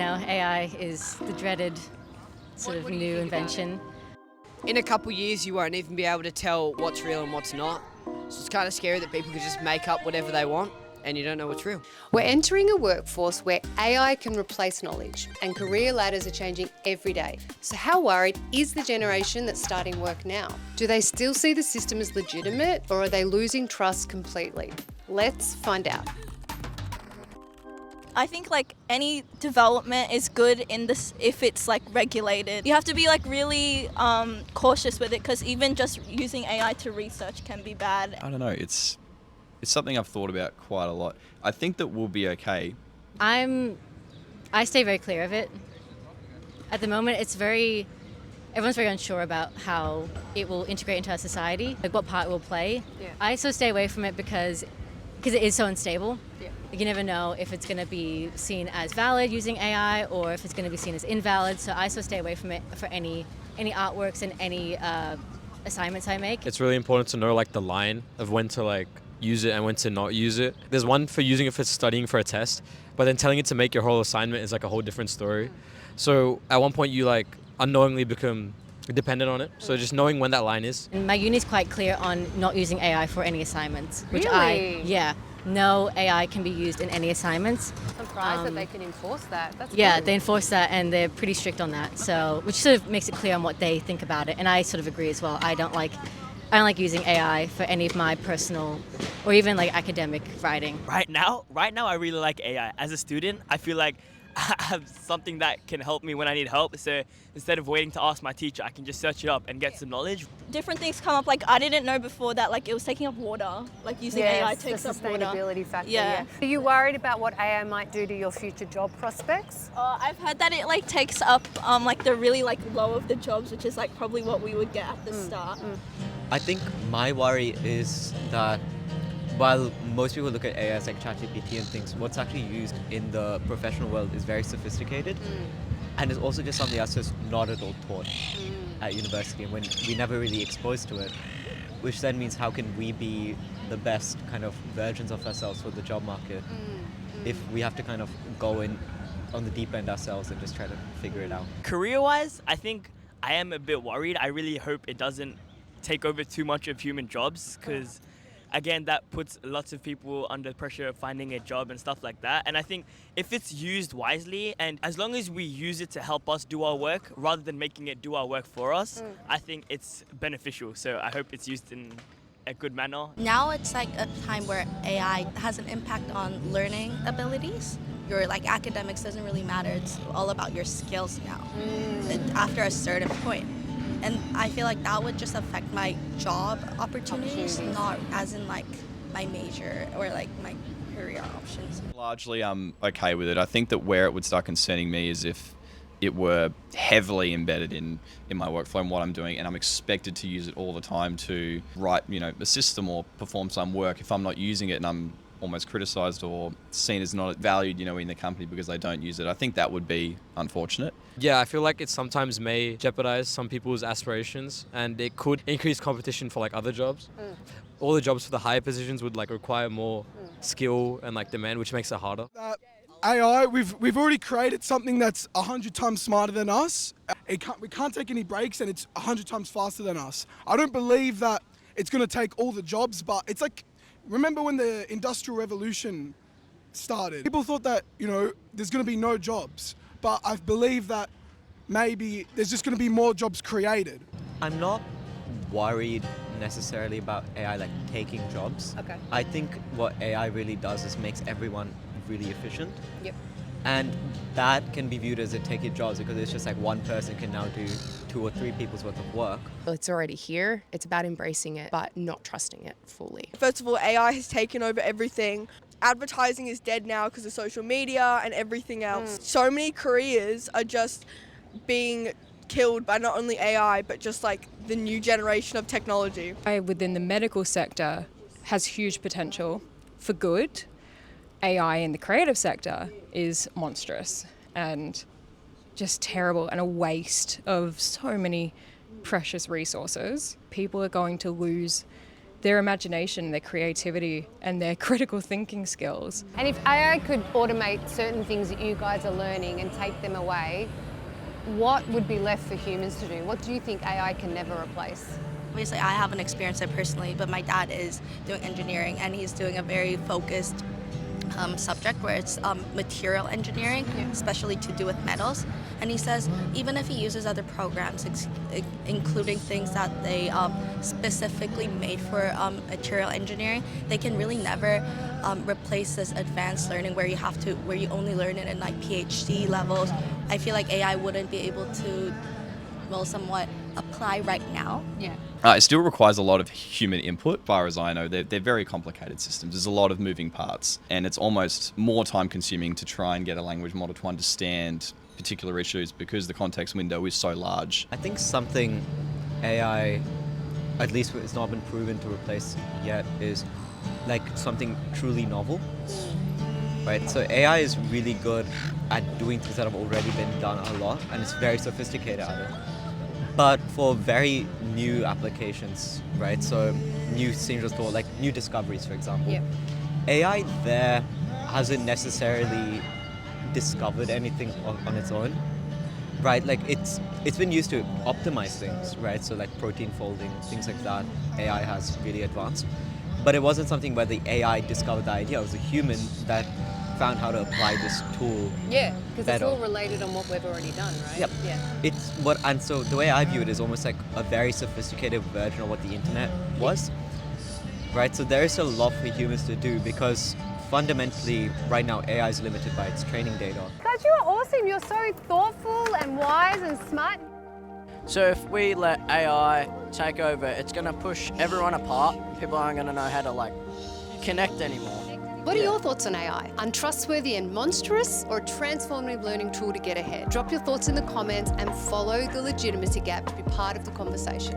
AI is the dreaded sort of new invention. In a couple years, you won't even be able to tell what's real and what's not. So it's kind of scary that people could just make up whatever they want and you don't know what's real. We're entering a workforce where AI can replace knowledge and career ladders are changing every day. So how worried is the generation that's starting work now? Do they still see the system as legitimate or are they losing trust completely? Let's find out. I think like any development is good in this if it's like regulated. You have to be like really cautious with it because even just using AI to research can be bad. I don't know, it's something I've thought about quite a lot. I think that we'll be okay. I stay very clear of it. At the moment, everyone's very unsure about how it will integrate into our society, like what part it will play. Yeah. I still stay away from it because it is so unstable. Yeah. You never know if it's going to be seen as valid using AI or if it's going to be seen as invalid. So I still stay away from it for any artworks and any assignments I make. It's really important to know like the line of when to like use it and when to not use it. There's one for using it for studying for a test, but then telling it to make your whole assignment is like a whole different story. So at one point you like unknowingly become dependent on it. So just knowing when that line is. And my uni is quite clear on not using AI for any assignments. Which Really? No AI can be used in any assignments. I'm surprised that they can enforce that. That's Yeah, good. they enforce that and they're pretty strict on that. So, which sort of makes it clear on what they think about it. And I sort of agree as well. I don't like using AI for any of my personal or even like academic writing. Right now, I really like AI. As a student, I feel like I have something that can help me when I need help. So instead of waiting to ask my teacher, I can just search it up and get some knowledge. Different things come up, like I didn't know before that like it was taking up water, like using AI takes up water. sustainability factor. Yeah. Are you worried about what AI might do to your future job prospects? I've heard that it like takes up like the really like low of the jobs, which is like probably what we would get at the start. I think my worry is that while most people look at AI as like ChatGPT and things, what's actually used in the professional world is very sophisticated and is also just something that's just not at all taught at university and when we never really exposed to it, which then means how can we be the best kind of versions of ourselves for the job market if we have to kind of go in on the deep end ourselves and just try to figure it out. Career-wise, I think I am a bit worried. I really hope it doesn't take over too much of human jobs because again, that puts lots of people under pressure of finding a job and stuff like that. And I think if it's used wisely and as long as we use it to help us do our work rather than making it do our work for us, I think it's beneficial. So I hope it's used in a good manner. Now it's like a time where AI has an impact on learning abilities. Your like academics doesn't really matter. It's all about your skills now after a certain point. And I feel like that would just affect my job opportunities, not as in like my major or like my career options. Largely, I'm okay with it. I think that where it would start concerning me is if it were heavily embedded in my workflow and what I'm doing, and I'm expected to use it all the time to write, a system or perform some work. If I'm not using it and I'm almost criticised or seen as not valued, in the company because they don't use it, I think that would be unfortunate. Yeah, I feel like it sometimes may jeopardize some people's aspirations and it could increase competition for like other jobs. All the jobs for the higher positions would like require more skill and like demand, which makes it harder. AI, we've already created something that's 100 times smarter than us. We can't take any breaks and it's 100 times faster than us. I don't believe that it's going to take all the jobs, but it's like, remember when the Industrial Revolution started? People thought that, there's going to be no jobs, but I believe that maybe there's just going to be more jobs created. I'm not worried necessarily about AI like taking jobs. Okay. I think what AI really does is makes everyone really efficient. Yep. And that can be viewed as a taking jobs because it's just like one person can now do 2 or 3 people's worth of work. It's already here. It's about embracing it, but not trusting it fully. First of all, AI has taken over everything. Advertising is dead now because of social media and everything else. So many careers are just being killed by not only AI, but just like the new generation of technology. Within the medical sector has huge potential for good. AI in the creative sector is monstrous and just terrible and a waste of so many precious resources. People are going to lose their imagination, their creativity, and their critical thinking skills. And if AI could automate certain things that you guys are learning and take them away, what would be left for humans to do? What do you think AI can never replace? Obviously, I haven't experienced it personally, but my dad is doing engineering, and he's doing a very focused subject where it's material engineering, especially to do with metals. And he says even if he uses other programs, including things that they specifically made for material engineering, they can really never replace this advanced learning where you only learn it in like PhD levels. I feel like AI wouldn't be able to, well, somewhat apply right now. Yeah. It still requires a lot of human input, as far as I know. They're very complicated systems. There's a lot of moving parts, and it's almost more time consuming to try and get a language model to understand particular issues because the context window is so large. I think something AI, at least it's not been proven to replace yet, is like something truly novel. Right? So AI is really good at doing things that have already been done a lot, and it's very sophisticated at it. But for very new applications, right? So new things of thought, like new discoveries, for example. Yeah. AI there hasn't necessarily discovered anything on its own, right? Like it's been used to optimize things, right? So like protein folding, things like that, AI has really advanced. But it wasn't something where the AI discovered the idea. It was a human that found how to apply this tool. Yeah, because it's better. all related on what we've already done, right? Yep. Yeah. And so the way I view it is almost like a very sophisticated version of what the internet was, right? So there is a lot for humans to do because fundamentally, right now, AI is limited by its training data. Guys, you are awesome. You're so thoughtful and wise and smart. So if we let AI take over, it's going to push everyone apart. People aren't going to know how to like connect anymore. What are your thoughts on AI? Untrustworthy and monstrous, or a transformative learning tool to get ahead? Drop your thoughts in the comments and follow the Legitimacy Gap to be part of the conversation.